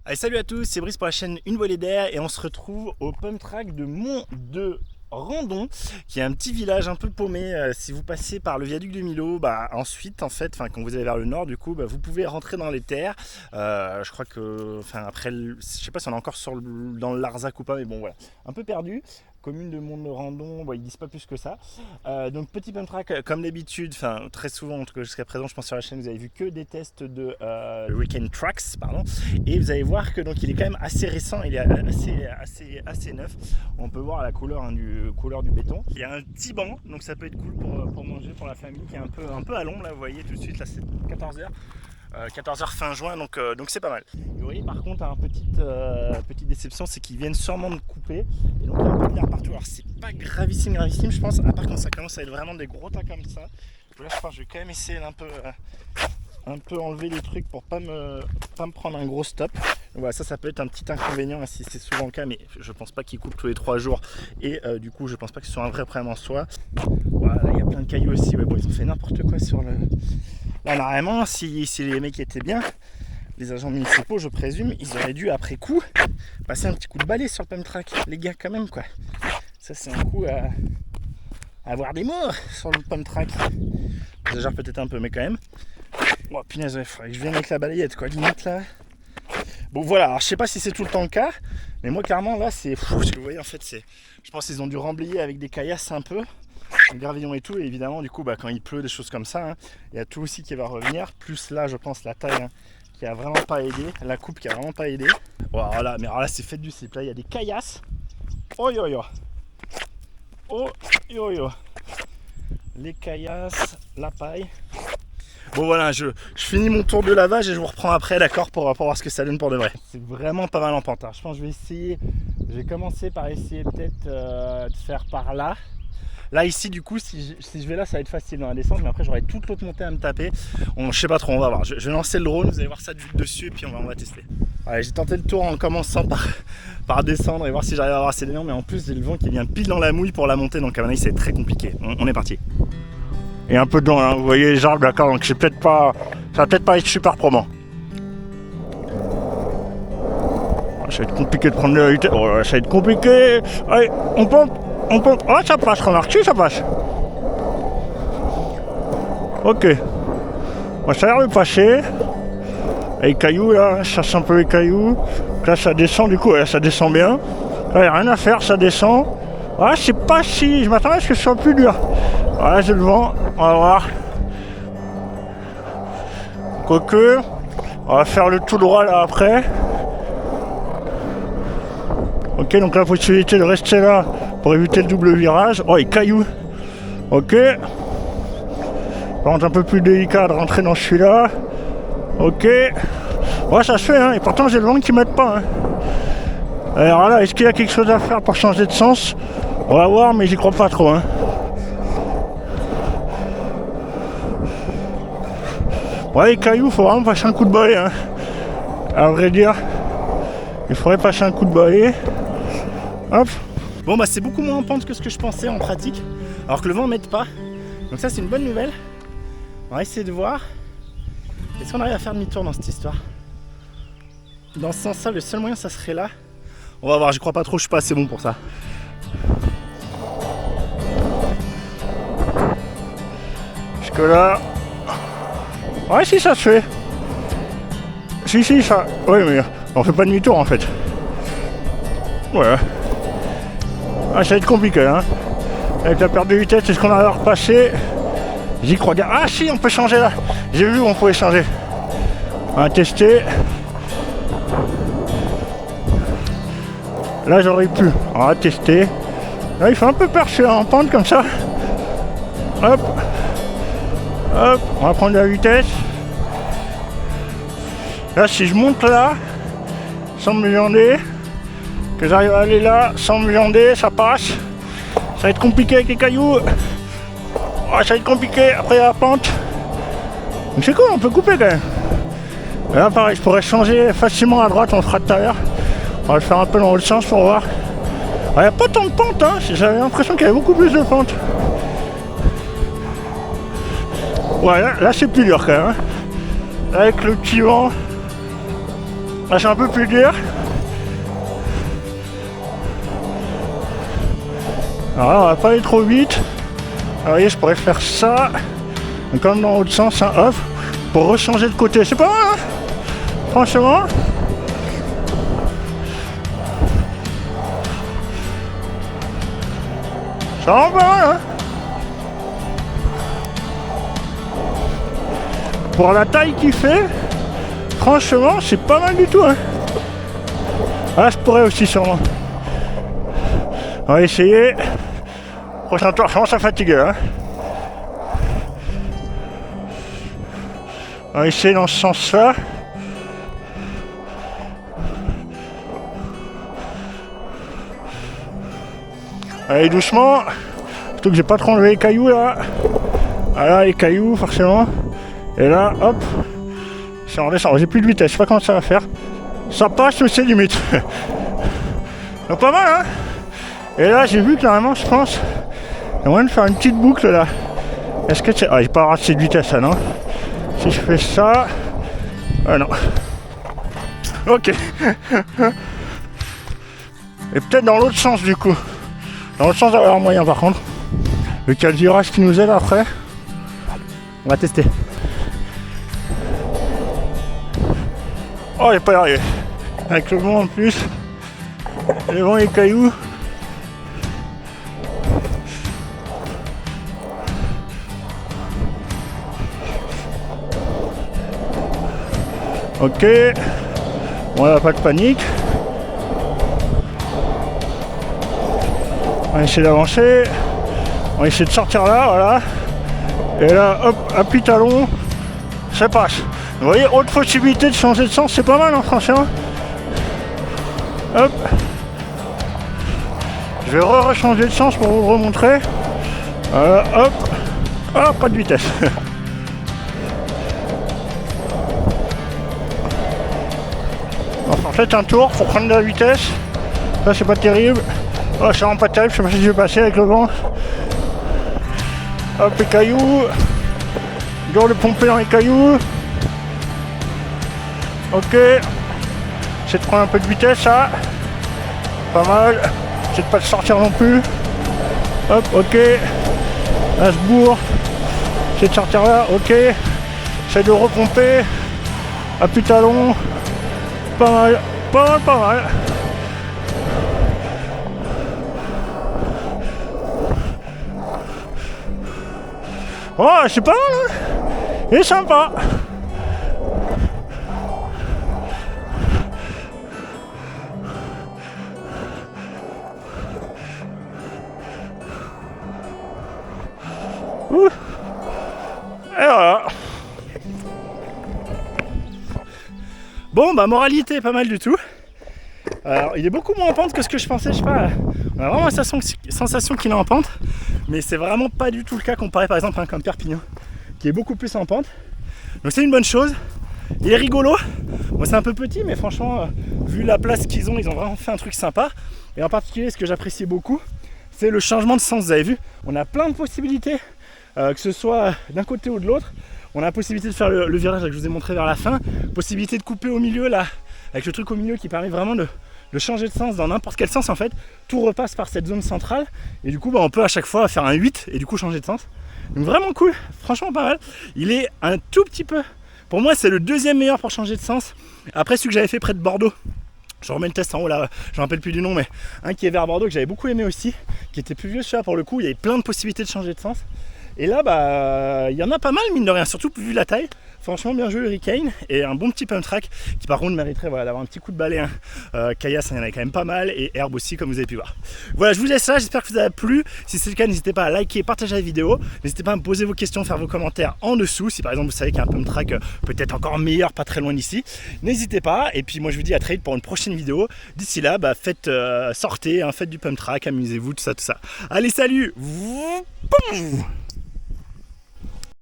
Allez, salut à tous, c'est Brice pour la chaîne Une Volée d'air et on se retrouve au pump track de Mont de Randon, qui est un petit village un peu paumé. Si vous passez par le viaduc de Millau, ensuite en fait, quand vous allez vers le nord du coup, vous pouvez rentrer dans les terres. Je crois que, après, je sais pas si on est encore dans le Larzac ou pas, mais bon voilà, un peu perdu. Commune de Mont de Randon, ils disent pas plus que ça. Donc petit pump track comme d'habitude, très souvent en tout cas jusqu'à présent, je pense sur la chaîne vous avez vu que des tests de Weekend Tracks, pardon. Et vous allez voir que donc il est quand même assez récent, il est assez neuf. On peut voir la couleur du béton. Il y a un petit banc, donc ça peut être cool pour manger pour la famille, qui est un peu à l'ombre là, vous voyez tout de suite là, c'est 14h. 14h fin juin, donc c'est pas mal. Et vous voyez par contre, petite déception, c'est qu'ils viennent sûrement de couper, et donc il y a un peu de l'air partout. Alors c'est pas gravissime je pense, à part quand ça commence à être vraiment des gros tas comme ça. Là je pense que je vais quand même essayer d'un peu enlever les trucs pour pas me prendre un gros stop. Donc voilà, ça peut être un petit inconvénient si c'est souvent le cas, mais je pense pas qu'ils coupent tous les 3 jours, et du coup je pense pas que ce soit un vrai problème en soi. Voilà, il y a plein de cailloux aussi, ils ont fait n'importe quoi sur le... Là, normalement, si les mecs étaient bien, les agents municipaux, je présume, ils auraient dû, après coup, passer un petit coup de balai sur le pump track. Les gars, quand même, quoi. Ça, c'est un coup à avoir des morts sur le pump track. J'exagère peut-être un peu, mais quand même. Oh, punaise, il faudrait que je vienne avec la balayette, quoi, limite, là. Bon, voilà, alors je sais pas si c'est tout le temps le cas, mais moi, clairement, là, c'est... Parce que vous voyez, en fait, je pense qu'ils ont dû remblayer avec des caillasses un peu. Le gravillon et tout, et évidemment du coup quand il pleut, des choses comme ça, il y a tout aussi qui va revenir, plus là je pense la taille qui a vraiment pas aidé, la coupe qui a vraiment pas aidé. Voilà, mais alors là c'est fait du slip, là il y a des caillasses. Oh yo yo, oh yo yo, les caillasses, la paille. Bon voilà, je finis mon tour de lavage et je vous reprends après, d'accord, pour voir ce que ça donne pour de vrai. C'est vraiment pas mal en pente, je pense que je vais commencer par essayer peut-être de faire par là. Là ici du coup si je vais là ça va être facile dans la descente, mais après j'aurai toute l'autre montée à me taper. Je sais pas trop, on va voir. Je vais lancer le drone, vous allez voir ça de vue dessus et puis on va tester. Ouais, j'ai tenté le tour en commençant par descendre et voir si j'arrive à avoir assez d'élan, mais en plus j'ai le vent qui vient pile dans la mouille pour la montée, donc à mon avis c'est très compliqué. On est parti. Et un peu de vent, vous voyez les arbres, d'accord, donc ça va peut-être pas être super probant. Ça va être compliqué de prendre de la vitesse. Oh, ça va être compliqué. Allez, on pompe. Oh, ça passe, remarque, ça passe. Ok. Bon, ça a l'air de passer. Et les cailloux, là, ça sent un peu les cailloux. Là, ça descend, du coup, là, ça descend bien. Là, il n'y a rien à faire, ça descend. Ah, c'est pas si... Je m'attendais à ce que ce soit plus dur. Voilà, j'ai le vent. On va voir. Quoique, on va faire le tout droit, là, après. Ok, donc la possibilité de rester là pour éviter le double virage. Oh, les cailloux. Ok. Par contre, un peu plus délicat de rentrer dans celui-là. Ok. Ouais, ça se fait, et pourtant j'ai le vent qui m'aide pas. Alors là, est-ce qu'il y a quelque chose à faire pour changer de sens? On va voir, mais j'y crois pas trop. Ouais, les cailloux, faut vraiment passer un coup de balai. À vrai dire, il faudrait passer un coup de balai. Hop. Bon c'est beaucoup moins en pente que ce que je pensais en pratique, alors que le vent m'aide pas. Donc ça c'est une bonne nouvelle. On va essayer de voir. Est-ce qu'on arrive à faire demi-tour dans cette histoire? Dans ce sens-là, le seul moyen ça serait là. On va voir, j'y crois pas trop, je suis pas assez bon pour ça. Jusque là. Ouais, si ça se fait. Si ça. Oui, mais on fait pas demi-tour en fait. Ouais. Ah, ça va être compliqué, Avec la perte de vitesse, est-ce qu'on arrive à repasser? J'y crois bien. Ah si, on peut changer là. J'ai vu où on pouvait changer. On va tester. Là j'aurais pu. On va tester. Là il fait un peu peur, je suis en pente comme ça. Hop. Hop. On va prendre de la vitesse. Là si je monte là, sans me viander, que j'arrive à aller là sans me viander, ça passe. Ça va être compliqué avec les cailloux. Oh, ça va être compliqué après la pente. Donc c'est cool, on peut couper quand même. Et là pareil, je pourrais changer facilement à droite, on le fera tout à l'heure. On va le faire un peu dans l'autre sens pour voir. Il n'y a pas tant de pente, j'avais l'impression qu'il y avait beaucoup plus de pente. Ouais, là c'est plus dur quand même. Avec le petit vent. Là c'est un peu plus dur. Alors là, on va pas aller trop vite. Vous voyez, je pourrais faire ça. Donc, comme dans l'autre sens, hein, hop, pour rechanger de côté. C'est pas mal, hein, franchement. Ça rend pas mal, hein. Pour la taille qu'il fait, franchement, c'est pas mal du tout, hein. Ah, je pourrais aussi sûrement. On va essayer. Prochain tour, je commence à fatiguer, hein. On va essayer dans ce sens-là. Allez, doucement. Surtout que j'ai pas trop enlevé les cailloux là. Voilà, les cailloux, forcément. Et là, hop. C'est en descend. J'ai plus de vitesse, je sais pas comment ça va faire. Ça passe, mais c'est limite. Donc pas mal, hein. Et là, j'ai vu que normalement, je pense, il y a moyen de faire une petite boucle là. Est-ce que c'est. Ah, j'ai pas avoir assez de vitesse là, non? Si je fais ça. Ah non. Ok. Et peut-être dans l'autre sens du coup. Dans l'autre sens, il va y avoir moyen par contre. Le qu'il y a le virage qui nous aide après. On va tester. Oh, j'ai pas y arrivé. Avec le vent en plus. Le vent et les cailloux. Ok. Bon, là, pas de panique. On va essayer d'avancer. On va essayer de sortir là, voilà. Et là, hop, appui talon. Ça passe. Vous voyez, autre possibilité de changer de sens, c'est pas mal, hein, franchement. Hop. Je vais re-changer de sens pour vous le remontrer. Voilà, hop. Ah, pas de vitesse. Faites un tour pour prendre de la vitesse. Ça c'est pas terrible. Oh, c'est vraiment pas terrible, je sais pas si je vais passer avec le vent. Hop, les cailloux. Dur de pomper dans les cailloux. Ok. J'essaie de prendre un peu de vitesse là. Pas mal. J'essaie de pas le sortir non plus. Hop, ok. Là je bourre. J'essaie de sortir là, ok. J'essaie de repomper. Appui talon. Pas mal, pas mal, pas mal. Oh, c'est pas mal, hein. Il est sympa. Ouh. Et voilà. Bon, bah moralité pas mal du tout. Alors il est beaucoup moins en pente que ce que je pensais, je sais pas. On a vraiment la sensation qu'il est en pente, mais c'est vraiment pas du tout le cas comparé par exemple à un comme Perpignan, qui est beaucoup plus en pente. Donc c'est une bonne chose. Il est rigolo. Bon, c'est un peu petit, mais franchement, vu la place qu'ils ont vraiment fait un truc sympa. Et en particulier, ce que j'apprécie beaucoup, c'est le changement de sens. Vous avez vu, on a plein de possibilités, que ce soit d'un côté ou de l'autre. On a la possibilité de faire le virage que je vous ai montré vers la fin, possibilité de couper au milieu là, avec le truc au milieu qui permet vraiment de changer de sens dans n'importe quel sens en fait. Tout repasse par cette zone centrale et du coup bah, on peut à chaque fois faire un 8 et du coup changer de sens. Donc vraiment cool, franchement pas mal. Il est un tout petit peu, pour moi c'est le deuxième meilleur pour changer de sens. Après celui que j'avais fait près de Bordeaux, je remets le test en haut là, je me rappelle plus du nom, mais un qui est vers Bordeaux que j'avais beaucoup aimé aussi, qui était plus vieux celui-là pour le coup, il y avait plein de possibilités de changer de sens. Et là, bah, il y en a pas mal, mine de rien, surtout vu la taille. Franchement, bien joué Hurricane. Et un bon petit pump track qui, par contre, mériterait voilà, d'avoir un petit coup de balai. Caillasse, il y en avait quand même pas mal. Et Herbe aussi, comme vous avez pu voir. Voilà, je vous laisse là. J'espère que vous avez plu. Si c'est le cas, n'hésitez pas à liker, partager la vidéo. N'hésitez pas à me poser vos questions, faire vos commentaires en dessous. Si par exemple, vous savez qu'il y a un pump track peut-être encore meilleur, pas très loin d'ici, n'hésitez pas. Et puis, moi, je vous dis à très vite pour une prochaine vidéo. D'ici là, bah, sortez, faites du pump track, amusez-vous, tout ça, tout ça. Allez, salut! Boum.